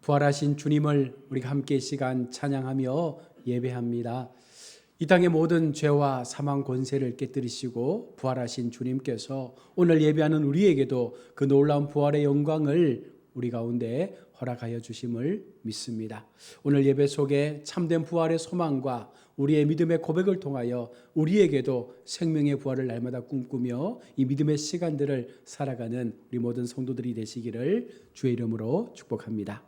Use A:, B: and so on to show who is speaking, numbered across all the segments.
A: 부활하신 주님을 우리가 함께 시간 찬양하며 예배합니다. 이 땅의 모든 죄와 사망 권세를 깨뜨리시고 부활하신 주님께서 오늘 예배하는 우리에게도 그 놀라운 부활의 영광을 우리 가운데 허락하여 주심을 믿습니다. 오늘 예배 속에 참된 부활의 소망과 우리의 믿음의 고백을 통하여 우리에게도 생명의 부활을 날마다 꿈꾸며 이 믿음의 시간들을 살아가는 우리 모든 성도들이 되시기를 주의 이름으로 축복합니다.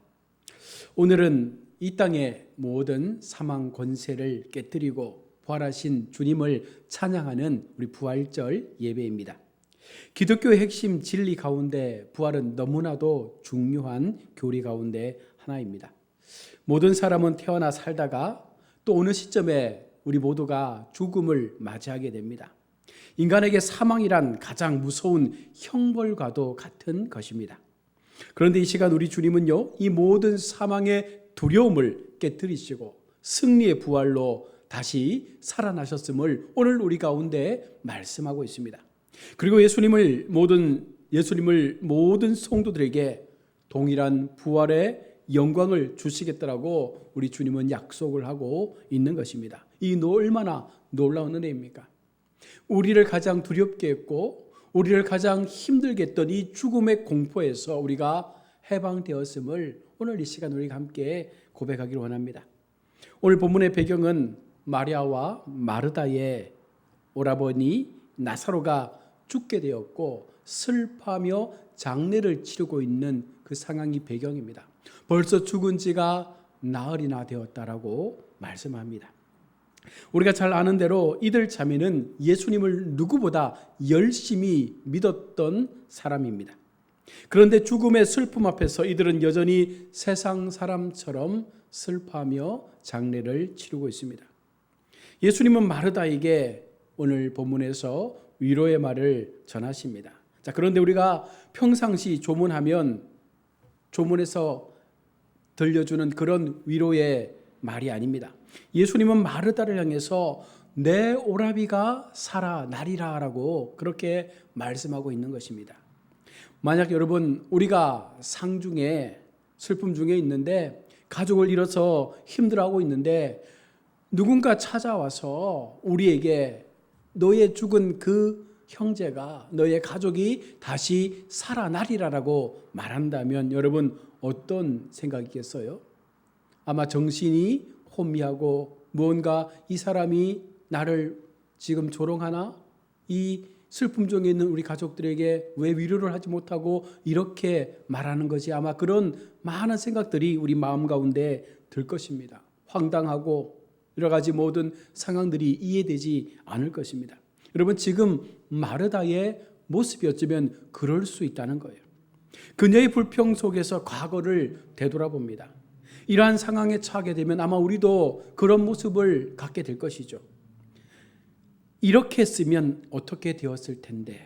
A: 오늘은 이 땅의 모든 사망 권세를 깨뜨리고 부활하신 주님을 찬양하는 우리 부활절 예배입니다. 기독교의 핵심 진리 가운데 부활은 너무나도 중요한 교리 가운데 하나입니다. 모든 사람은 태어나 살다가 또 어느 시점에 우리 모두가 죽음을 맞이하게 됩니다. 인간에게 사망이란 가장 무서운 형벌과도 같은 것입니다. 그런데 이 시간 우리 주님은요, 이 모든 사망의 두려움을 깨뜨리시고 승리의 부활로 다시 살아나셨음을 오늘 우리 가운데 말씀하고 있습니다. 그리고 예수님을 모든 성도들에게 동일한 부활의 영광을 주시겠다라고 우리 주님은 약속을 하고 있는 것입니다. 이 얼마나 놀라운 은혜입니까? 우리를 가장 두렵게 했고 우리를 가장 힘들게 했던 이 죽음의 공포에서 우리가 해방되었음을 오늘 이 시간 우리가 함께 고백하기를 원합니다. 오늘 본문의 배경은 마리아와 마르다의 오라버니 나사로가 죽게 되었고 슬퍼하며 장례를 치르고 있는 그 상황이 배경입니다. 벌써 죽은 지가 나흘이나 되었다라고 말씀합니다. 우리가 잘 아는 대로 이들 자매는 예수님을 누구보다 열심히 믿었던 사람입니다. 그런데 죽음의 슬픔 앞에서 이들은 여전히 세상 사람처럼 슬퍼하며 장례를 치르고 있습니다. 예수님은 마르다에게 오늘 본문에서 위로의 말을 전하십니다. 자, 그런데 우리가 평상시 조문하면 조문에서 들려주는 그런 위로의 말이 아닙니다. 예수님은 마르다를 향해서 내 오라비가 살아나리라 라고 그렇게 말씀하고 있는 것입니다. 만약 여러분 우리가 상중에 슬픔 중에 있는데 가족을 잃어서 힘들어하고 있는데 누군가 찾아와서 우리에게 너의 죽은 그 형제가 너의 가족이 다시 살아나리라라고 말한다면 여러분 어떤 생각이겠어요? 아마 정신이 혼미하고 무언가 이 사람이 나를 지금 조롱하나? 이 슬픔 중에 있는 우리 가족들에게 왜 위로를 하지 못하고 이렇게 말하는 것이 아마 그런 많은 생각들이 우리 마음 가운데 들 것입니다. 황당하고 여러 가지 모든 상황들이 이해되지 않을 것입니다. 여러분 지금 마르다의 모습이 어쩌면 그럴 수 있다는 거예요. 그녀의 불평 속에서 과거를 되돌아봅니다. 이러한 상황에 처하게 되면 아마 우리도 그런 모습을 갖게 될 것이죠. 이렇게 했으면 어떻게 되었을 텐데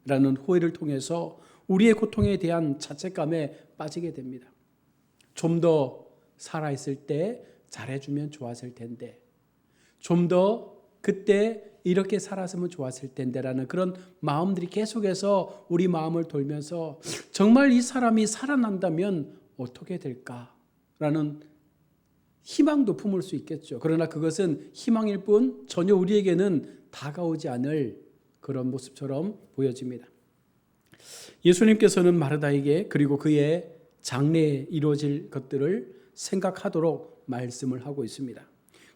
A: 라는 후회를 통해서 우리의 고통에 대한 자책감에 빠지게 됩니다. 좀 더 살아있을 때 잘해주면 좋았을 텐데 좀 더 그때 이렇게 살았으면 좋았을 텐데라는 그런 마음들이 계속해서 우리 마음을 돌면서 정말 이 사람이 살아난다면 어떻게 될까라는 희망도 품을 수 있겠죠. 그러나 그것은 희망일 뿐 전혀 우리에게는 다가오지 않을 그런 모습처럼 보여집니다. 예수님께서는 마르다에게 그리고 그의 장래에 이루어질 것들을 생각하도록 말씀을 하고 있습니다.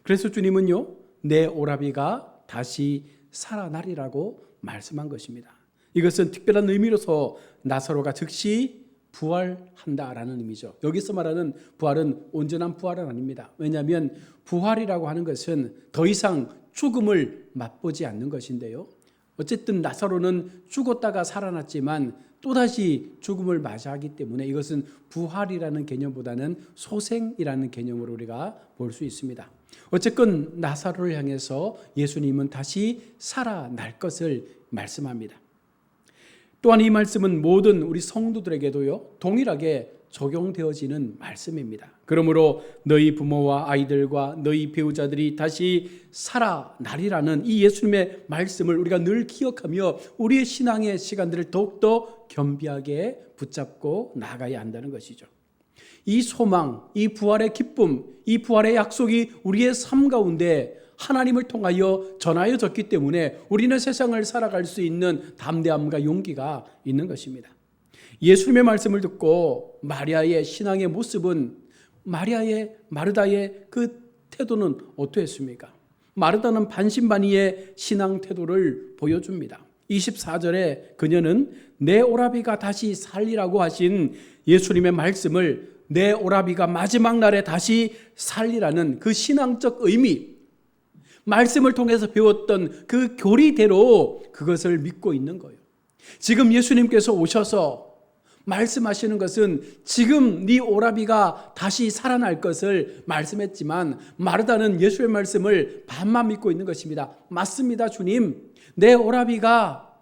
A: 그래서 주님은요, 내 오라비가 다시 살아나리라고 말씀한 것입니다. 이것은 특별한 의미로서 나사로가 즉시 부활한다라는 의미죠. 여기서 말하는 부활은 온전한 부활은 아닙니다. 왜냐하면 부활이라고 하는 것은 더 이상 죽음을 맛보지 않는 것인데요. 어쨌든 나사로는 죽었다가 살아났지만 또다시 죽음을 맞이하기 때문에 이것은 부활이라는 개념보다는 소생이라는 개념으로 우리가 볼 수 있습니다. 어쨌건 나사로를 향해서 예수님은 다시 살아날 것을 말씀합니다. 또한 이 말씀은 모든 우리 성도들에게도요 동일하게 적용되어지는 말씀입니다. 그러므로 너희 부모와 아이들과 너희 배우자들이 다시 살아나리라는 이 예수님의 말씀을 우리가 늘 기억하며 우리의 신앙의 시간들을 더욱더 겸비하게 붙잡고 나아가야 한다는 것이죠. 이 소망, 이 부활의 기쁨, 이 부활의 약속이 우리의 삶 가운데 하나님을 통하여 전하여졌기 때문에 우리는 세상을 살아갈 수 있는 담대함과 용기가 있는 것입니다. 예수님의 말씀을 듣고 마리아의 신앙의 모습은 마르다의 그 태도는 어떠했습니까? 마르다는 반신반의의 신앙 태도를 보여줍니다. 24절에 그녀는 내 오라비가 다시 살리라고 하신 예수님의 말씀을 내 오라비가 마지막 날에 다시 살리라는 그 신앙적 의미, 말씀을 통해서 배웠던 그 교리대로 그것을 믿고 있는 거예요. 지금 예수님께서 오셔서 말씀하시는 것은 지금 네 오라비가 다시 살아날 것을 말씀했지만 마르다는 예수의 말씀을 반만 믿고 있는 것입니다. 맞습니다, 주님. 내 오라비가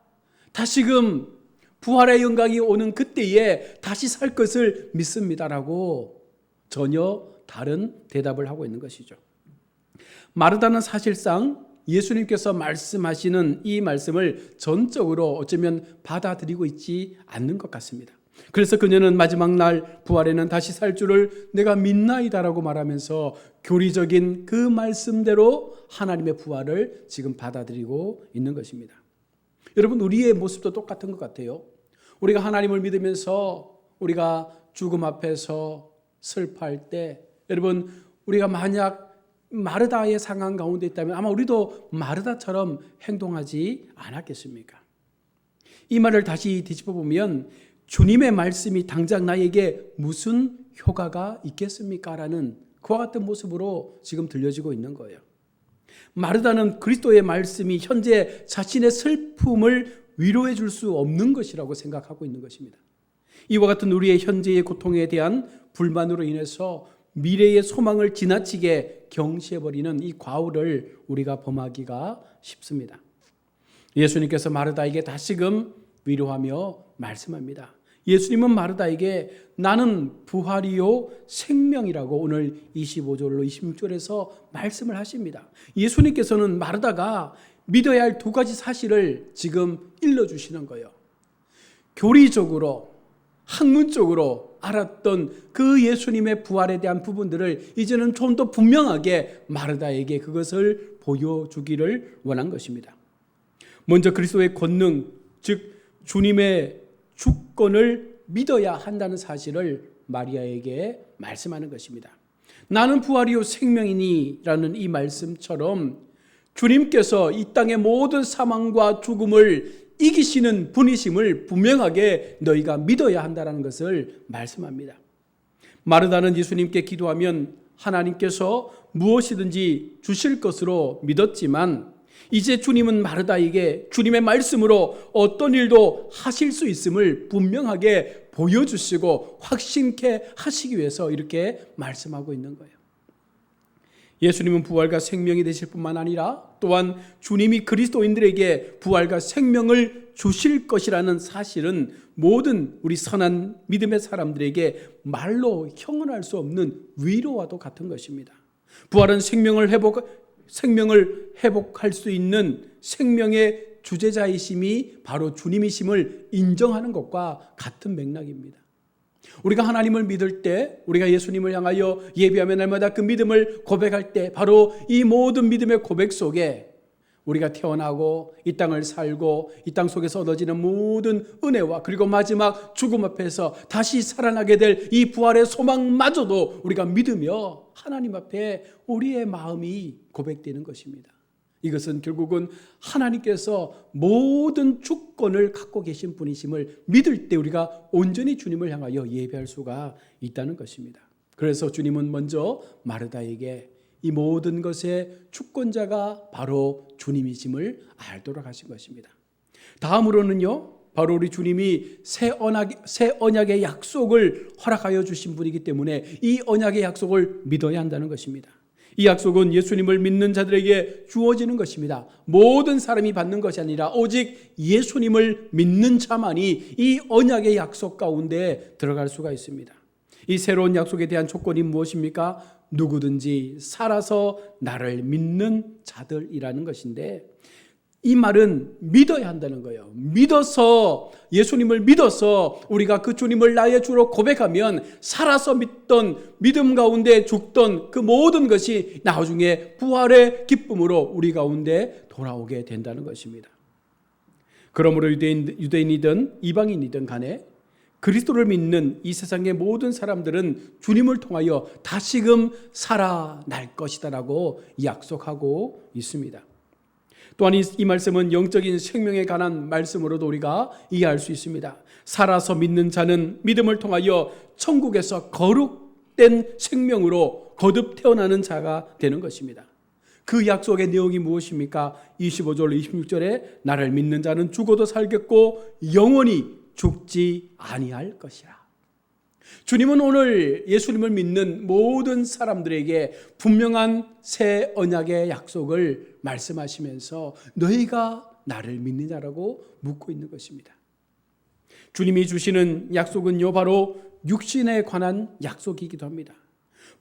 A: 다시금 부활의 영광이 오는 그때에 다시 살 것을 믿습니다라고 전혀 다른 대답을 하고 있는 것이죠. 마르다는 사실상 예수님께서 말씀하시는 이 말씀을 전적으로 어쩌면 받아들이고 있지 않는 것 같습니다. 그래서 그녀는 마지막 날 부활에는 다시 살 줄을 내가 믿나이다라고 말하면서 교리적인 그 말씀대로 하나님의 부활을 지금 받아들이고 있는 것입니다. 여러분, 우리의 모습도 똑같은 것 같아요. 우리가 하나님을 믿으면서 우리가 죽음 앞에서 슬퍼할 때, 여러분, 우리가 만약 마르다의 상황 가운데 있다면 아마 우리도 마르다처럼 행동하지 않았겠습니까? 이 말을 다시 뒤집어 보면 주님의 말씀이 당장 나에게 무슨 효과가 있겠습니까? 라는 그와 같은 모습으로 지금 들려지고 있는 거예요. 마르다는 그리스도의 말씀이 현재 자신의 슬픔을 위로해 줄 수 없는 것이라고 생각하고 있는 것입니다. 이와 같은 우리의 현재의 고통에 대한 불만으로 인해서 미래의 소망을 지나치게 경시해버리는 이 과오를 우리가 범하기가 쉽습니다. 예수님께서 마르다에게 다시금 위로하며 말씀합니다. 예수님은 마르다에게 나는 부활이요 생명이라고 오늘 25절로 26절에서 말씀을 하십니다. 예수님께서는 마르다가 믿어야 할 두 가지 사실을 지금 일러주시는 거예요. 교리적으로 학문적으로 알았던 그 예수님의 부활에 대한 부분들을 이제는 좀 더 분명하게 마르다에게 그것을 보여주기를 원한 것입니다. 먼저 그리스도의 권능, 즉 주님의 주권을 믿어야 한다는 사실을 마리아에게 말씀하는 것입니다. 나는 부활이요 생명이니 라는 이 말씀처럼 주님께서 이 땅의 모든 사망과 죽음을 이기시는 분이심을 분명하게 너희가 믿어야 한다는 것을 말씀합니다. 마르다는 예수님께 기도하면 하나님께서 무엇이든지 주실 것으로 믿었지만 이제 주님은 마르다에게 주님의 말씀으로 어떤 일도 하실 수 있음을 분명하게 보여주시고 확신케 하시기 위해서 이렇게 말씀하고 있는 거예요. 예수님은 부활과 생명이 되실 뿐만 아니라 또한 주님이 그리스도인들에게 부활과 생명을 주실 것이라는 사실은 모든 우리 선한 믿음의 사람들에게 말로 형언할 수 없는 위로와도 같은 것입니다. 부활은 생명을 회복할 수 있는 생명의 주재자이심이 바로 주님이심을 인정하는 것과 같은 맥락입니다. 우리가 하나님을 믿을 때, 우리가 예수님을 향하여 예배하며 날마다 그 믿음을 고백할 때 바로 이 모든 믿음의 고백 속에 우리가 태어나고 이 땅을 살고 이 땅 속에서 얻어지는 모든 은혜와 그리고 마지막 죽음 앞에서 다시 살아나게 될 이 부활의 소망마저도 우리가 믿으며 하나님 앞에 우리의 마음이 고백되는 것입니다. 이것은 결국은 하나님께서 모든 주권을 갖고 계신 분이심을 믿을 때 우리가 온전히 주님을 향하여 예배할 수가 있다는 것입니다. 그래서 주님은 먼저 마르다에게 이 모든 것의 주권자가 바로 주님이심을 알도록 하신 것입니다. 다음으로는요, 바로 우리 주님이 새 언약의 약속을 허락하여 주신 분이기 때문에 이 언약의 약속을 믿어야 한다는 것입니다. 이 약속은 예수님을 믿는 자들에게 주어지는 것입니다. 모든 사람이 받는 것이 아니라 오직 예수님을 믿는 자만이 이 언약의 약속 가운데 들어갈 수가 있습니다. 이 새로운 약속에 대한 조건이 무엇입니까? 누구든지 살아서 나를 믿는 자들이라는 것인데, 이 말은 믿어야 한다는 거예요. 믿어서, 예수님을 믿어서 우리가 그 주님을 나의 주로 고백하면 살아서 믿던, 믿음 가운데 죽던 그 모든 것이 나중에 부활의 기쁨으로 우리 가운데 돌아오게 된다는 것입니다. 그러므로 유대인이든 이방인이든 간에 그리스도를 믿는 이 세상의 모든 사람들은 주님을 통하여 다시금 살아날 것이다라고 약속하고 있습니다. 또한 이 말씀은 영적인 생명에 관한 말씀으로도 우리가 이해할 수 있습니다. 살아서 믿는 자는 믿음을 통하여 천국에서 거룩된 생명으로 거듭 태어나는 자가 되는 것입니다. 그 약속의 내용이 무엇입니까? 25절 26절에 나를 믿는 자는 죽어도 살겠고 영원히 죽지 아니할 것이라. 주님은 오늘 예수님을 믿는 모든 사람들에게 분명한 새 언약의 약속을 말씀하시면서 너희가 나를 믿느냐라고 묻고 있는 것입니다. 주님이 주시는 약속은요 바로 육신에 관한 약속이기도 합니다.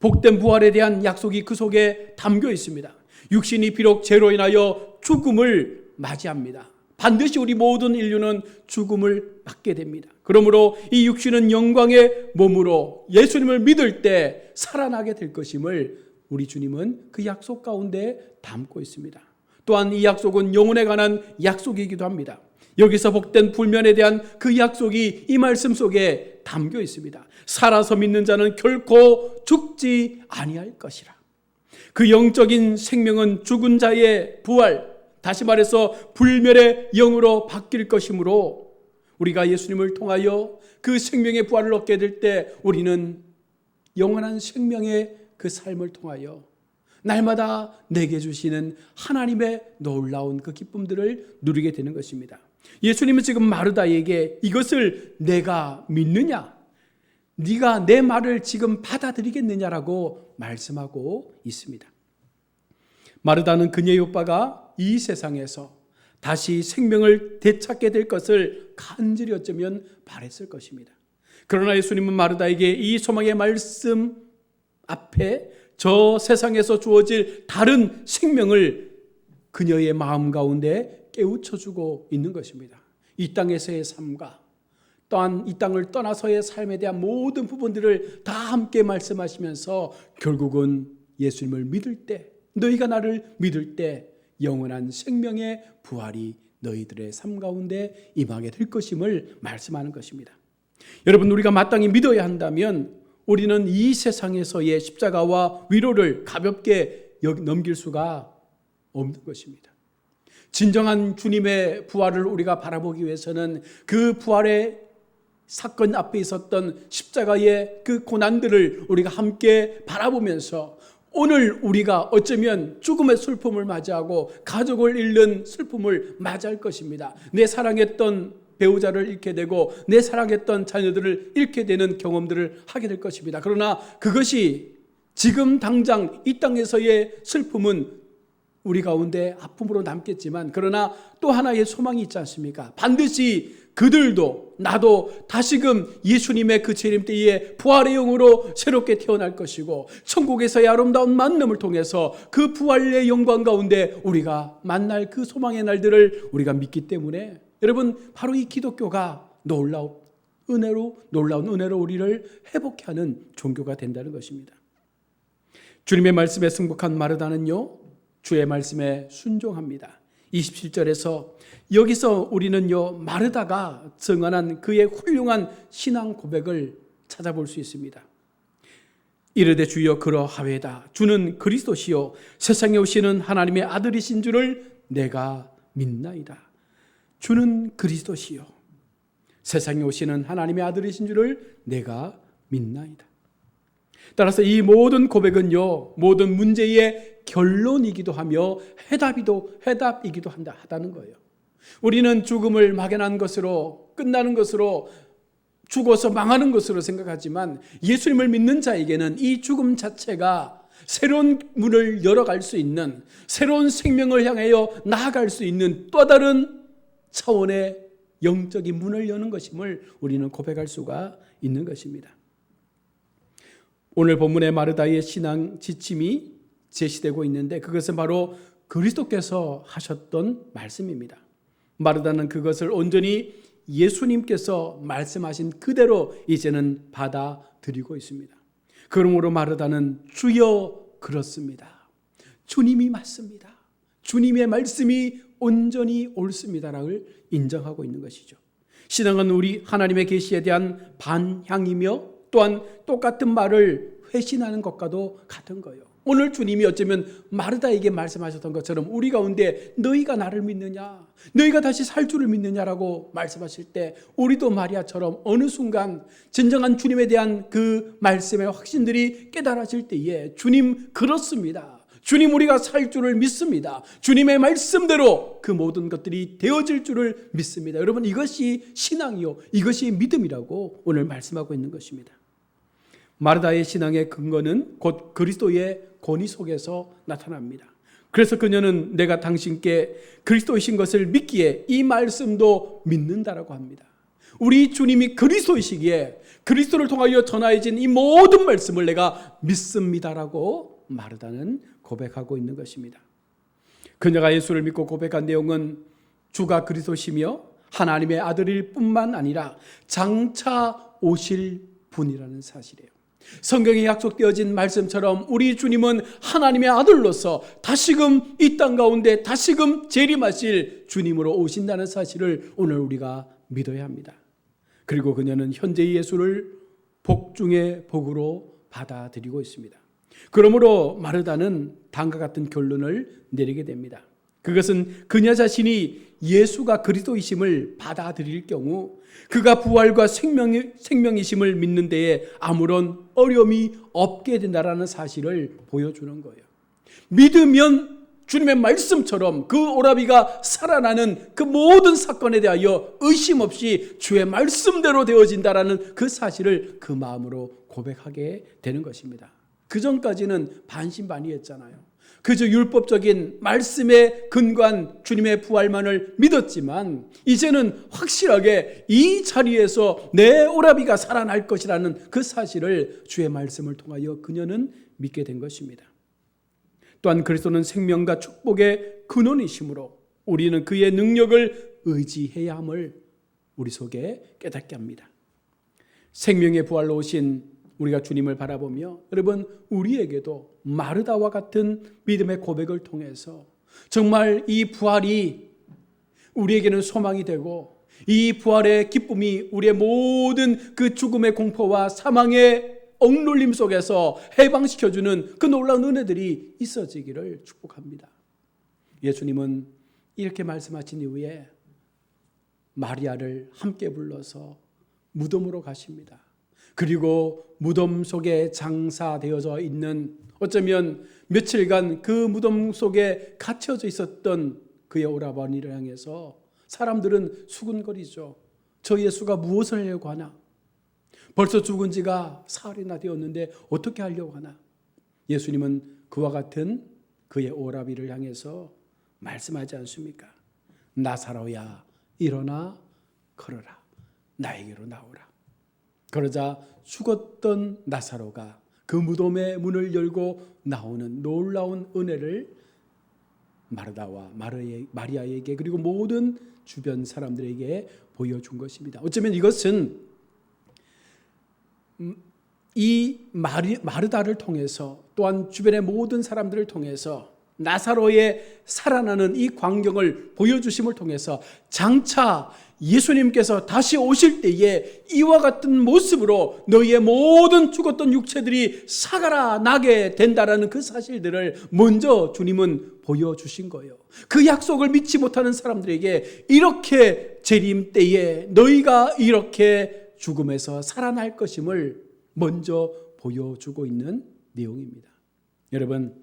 A: 복된 부활에 대한 약속이 그 속에 담겨 있습니다. 육신이 비록 죄로 인하여 죽음을 맞이합니다. 반드시 우리 모든 인류는 죽음을 맞게 됩니다. 그러므로 이 육신은 영광의 몸으로 예수님을 믿을 때 살아나게 될 것임을 우리 주님은 그 약속 가운데 담고 있습니다. 또한 이 약속은 영혼에 관한 약속이기도 합니다. 여기서 복된 불면에 대한 그 약속이 이 말씀 속에 담겨 있습니다. 살아서 믿는 자는 결코 죽지 아니할 것이라. 그 영적인 생명은 죽은 자의 부활, 다시 말해서 불멸의 영으로 바뀔 것이므로 우리가 예수님을 통하여 그 생명의 부활을 얻게 될 때 우리는 영원한 생명의 그 삶을 통하여 날마다 내게 주시는 하나님의 놀라운 그 기쁨들을 누리게 되는 것입니다. 예수님은 지금 마르다에게 이것을 내가 믿느냐? 네가 내 말을 지금 받아들이겠느냐라고 말씀하고 있습니다. 마르다는 그녀의 오빠가 이 세상에서 다시 생명을 되찾게 될 것을 간절히 어쩌면 바랬을 것입니다. 그러나 예수님은 마르다에게 이 소망의 말씀 앞에 저 세상에서 주어질 다른 생명을 그녀의 마음 가운데 깨우쳐주고 있는 것입니다. 이 땅에서의 삶과 또한 이 땅을 떠나서의 삶에 대한 모든 부분들을 다 함께 말씀하시면서 결국은 예수님을 믿을 때, 너희가 나를 믿을 때 영원한 생명의 부활이 너희들의 삶 가운데 임하게 될 것임을 말씀하는 것입니다. 여러분, 우리가 마땅히 믿어야 한다면 우리는 이 세상에서의 십자가와 위로를 가볍게 넘길 수가 없는 것입니다. 진정한 주님의 부활을 우리가 바라보기 위해서는 그 부활의 사건 앞에 있었던 십자가의 그 고난들을 우리가 함께 바라보면서 오늘 우리가 어쩌면 죽음의 슬픔을 맞이하고 가족을 잃는 슬픔을 맞이할 것입니다. 내 사랑했던 배우자를 잃게 되고 내 사랑했던 자녀들을 잃게 되는 경험들을 하게 될 것입니다. 그러나 그것이 지금 당장 이 땅에서의 슬픔은 우리 가운데 아픔으로 남겠지만 그러나 또 하나의 소망이 있지 않습니까? 반드시 그들도 나도 다시금 예수님의 그 재림 때에 부활의 영으로 새롭게 태어날 것이고 천국에서의 아름다운 만남을 통해서 그 부활의 영광 가운데 우리가 만날 그 소망의 날들을 우리가 믿기 때문에 여러분, 바로 이 기독교가 놀라운 은혜로 우리를 회복케 하는 종교가 된다는 것입니다. 주님의 말씀에 승복한 마르다는요, 주의 말씀에 순종합니다. 27절에서 여기서 우리는요, 마르다가 증언한 그의 훌륭한 신앙 고백을 찾아볼 수 있습니다. 이르되 주여 그러하외다. 주는 그리스도시요 세상에 오시는 하나님의 아들이신 줄을 내가 믿나이다. 주는 그리스도시요 세상에 오시는 하나님의 아들이신 줄을 내가 믿나이다. 따라서 이 모든 고백은요, 모든 문제의 결론이기도 하며 해답이기도 하다는 거예요. 우리는 죽음을 막연한 것으로, 끝나는 것으로, 죽어서 망하는 것으로 생각하지만 예수님을 믿는 자에게는 이 죽음 자체가 새로운 문을 열어갈 수 있는, 새로운 생명을 향하여 나아갈 수 있는 또 다른 차원의 영적인 문을 여는 것임을 우리는 고백할 수가 있는 것입니다. 오늘 본문의 마르다의 신앙 지침이 제시되고 있는데 그것은 바로 그리스도께서 하셨던 말씀입니다. 마르다는 그것을 온전히 예수님께서 말씀하신 그대로 이제는 받아들이고 있습니다. 그러므로 마르다는 주여 그렇습니다. 주님이 맞습니다. 주님의 말씀이 온전히 옳습니다라고 인정하고 있는 것이죠. 신앙은 우리 하나님의 계시에 대한 반향이며 또한 똑같은 말을 회신하는 것과도 같은 거예요. 오늘 주님이 어쩌면 마르다에게 말씀하셨던 것처럼 우리 가운데 너희가 나를 믿느냐, 너희가 다시 살 줄을 믿느냐라고 말씀하실 때 우리도 마리아처럼 어느 순간 진정한 주님에 대한 그 말씀의 확신들이 깨달아질 때에 주님 그렇습니다. 주님 우리가 살 줄을 믿습니다. 주님의 말씀대로 그 모든 것들이 되어질 줄을 믿습니다. 여러분 이것이 신앙이요, 이것이 믿음이라고 오늘 말씀하고 있는 것입니다. 마르다의 신앙의 근거는 곧 그리스도의 권위 속에서 나타납니다. 그래서 그녀는 내가 당신께 그리스도이신 것을 믿기에 이 말씀도 믿는다라고 합니다. 우리 주님이 그리스도이시기에 그리스도를 통하여 전하여진 이 모든 말씀을 내가 믿습니다라고 마르다는 고백하고 있는 것입니다. 그녀가 예수를 믿고 고백한 내용은 주가 그리스도시며 하나님의 아들일 뿐만 아니라 장차 오실 분이라는 사실이에요. 성경에 약속되어진 말씀처럼 우리 주님은 하나님의 아들로서 다시금 이 땅 가운데 다시금 재림하실 주님으로 오신다는 사실을 오늘 우리가 믿어야 합니다. 그리고 그녀는 현재의 예수를 복 중의 복으로 받아들이고 있습니다. 그러므로 마르다는 다음과 같은 결론을 내리게 됩니다. 그것은 그녀 자신이 예수가 그리스도이심을 받아들일 경우 그가 부활과 생명이심을 믿는 데에 아무런 어려움이 없게 된다는 사실을 보여주는 거예요. 믿으면 주님의 말씀처럼 그 오라비가 살아나는 그 모든 사건에 대하여 의심 없이 주의 말씀대로 되어진다는 그 사실을 그 마음으로 고백하게 되는 것입니다. 그 전까지는 반신반의했잖아요. 그저 율법적인 말씀에 근거한 주님의 부활만을 믿었지만 이제는 확실하게 이 자리에서 내 오라비가 살아날 것이라는 그 사실을 주의 말씀을 통하여 그녀는 믿게 된 것입니다. 또한 그리스도는 생명과 축복의 근원이시므로 우리는 그의 능력을 의지해야 함을 우리 속에 깨닫게 합니다. 생명의 부활로 오신 우리가 주님을 바라보며 여러분 우리에게도 마르다와 같은 믿음의 고백을 통해서 정말 이 부활이 우리에게는 소망이 되고 이 부활의 기쁨이 우리의 모든 그 죽음의 공포와 사망의 억눌림 속에서 해방시켜주는 그 놀라운 은혜들이 있어지기를 축복합니다. 예수님은 이렇게 말씀하신 이후에 마리아를 함께 불러서 무덤으로 가십니다. 그리고 무덤 속에 장사되어져 있는 어쩌면 며칠간 그 무덤 속에 갇혀져 있었던 그의 오라버니를 향해서 사람들은 수군거리죠. 저 예수가 무엇을 하려고 하나? 벌써 죽은 지가 사흘이나 되었는데 어떻게 하려고 하나? 예수님은 그와 같은 그의 오라비를 향해서 말씀하지 않습니까? 나사로야 일어나 걸어라. 나에게로 나오라. 그러자 죽었던 나사로가 그 무덤의 문을 열고 나오는 놀라운 은혜를 마르다와 마리아에게 그리고 모든 주변 사람들에게 보여준 것입니다. 어쩌면 이것은 이 마르다를 통해서 또한 주변의 모든 사람들을 통해서 나사로의 살아나는 이 광경을 보여주심을 통해서 장차 예수님께서 다시 오실 때에 이와 같은 모습으로 너희의 모든 죽었던 육체들이 살아나게 된다라는 그 사실들을 먼저 주님은 보여주신 거예요. 그 약속을 믿지 못하는 사람들에게 이렇게 재림 때에 너희가 이렇게 죽음에서 살아날 것임을 먼저 보여주고 있는 내용입니다. 여러분,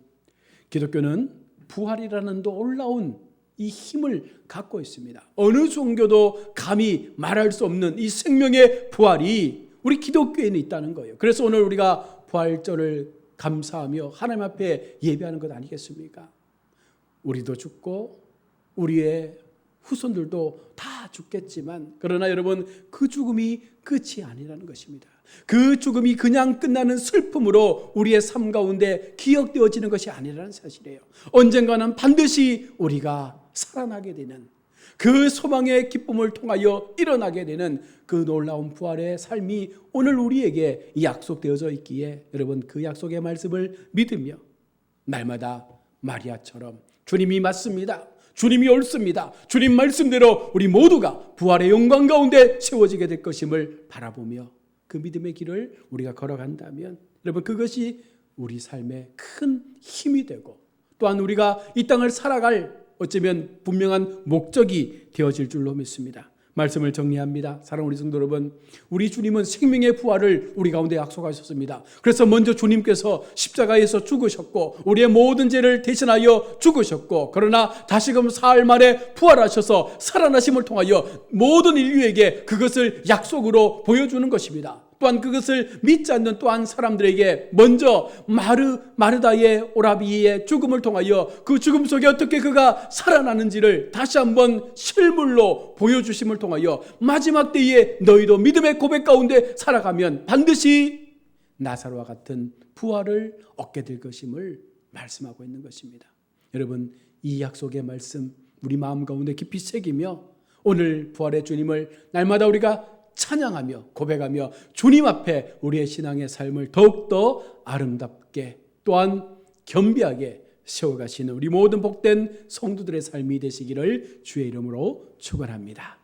A: 기독교는 부활이라는 놀라운 이 힘을 갖고 있습니다. 어느 종교도 감히 말할 수 없는 이 생명의 부활이 우리 기독교에는 있다는 거예요. 그래서 오늘 우리가 부활절을 감사하며 하나님 앞에 예배하는 것 아니겠습니까? 우리도 죽고 우리의 후손들도 다 죽겠지만 그러나 여러분 그 죽음이 끝이 아니라는 것입니다. 그 죽음이 그냥 끝나는 슬픔으로 우리의 삶 가운데 기억되어지는 것이 아니라는 사실이에요. 언젠가는 반드시 우리가 살아나게 되는, 그 소망의 기쁨을 통하여 일어나게 되는 그 놀라운 부활의 삶이 오늘 우리에게 약속되어져 있기에 여러분, 그 약속의 말씀을 믿으며 날마다 마리아처럼 주님이 맞습니다, 주님이 옳습니다, 주님 말씀대로 우리 모두가 부활의 영광 가운데 세워지게 될 것임을 바라보며 그 믿음의 길을 우리가 걸어간다면 여러분, 그것이 우리 삶의 큰 힘이 되고 또한 우리가 이 땅을 살아갈 어쩌면 분명한 목적이 되어질 줄로 믿습니다. 말씀을 정리합니다. 사랑하는 우리 성도 여러분, 우리 주님은 생명의 부활을 우리 가운데 약속하셨습니다. 그래서 먼저 주님께서 십자가에서 죽으셨고 우리의 모든 죄를 대신하여 죽으셨고, 그러나 다시금 사흘 만에 부활하셔서 살아나심을 통하여 모든 인류에게 그것을 약속으로 보여주는 것입니다. 또한 그것을 믿지 않는 또한 사람들에게 먼저 마르다의 오라비의 죽음을 통하여 그 죽음 속에 어떻게 그가 살아나는지를 다시 한번 실물로 보여주심을 통하여 마지막 때에 너희도 믿음의 고백 가운데 살아가면 반드시 나사로와 같은 부활을 얻게 될 것임을 말씀하고 있는 것입니다. 여러분, 이 약속의 말씀 우리 마음 가운데 깊이 새기며 오늘 부활의 주님을 날마다 우리가 찬양하며 고백하며 주님 앞에 우리의 신앙의 삶을 더욱더 아름답게 또한 겸비하게 세워가시는 우리 모든 복된 성도들의 삶이 되시기를 주의 이름으로 축원합니다.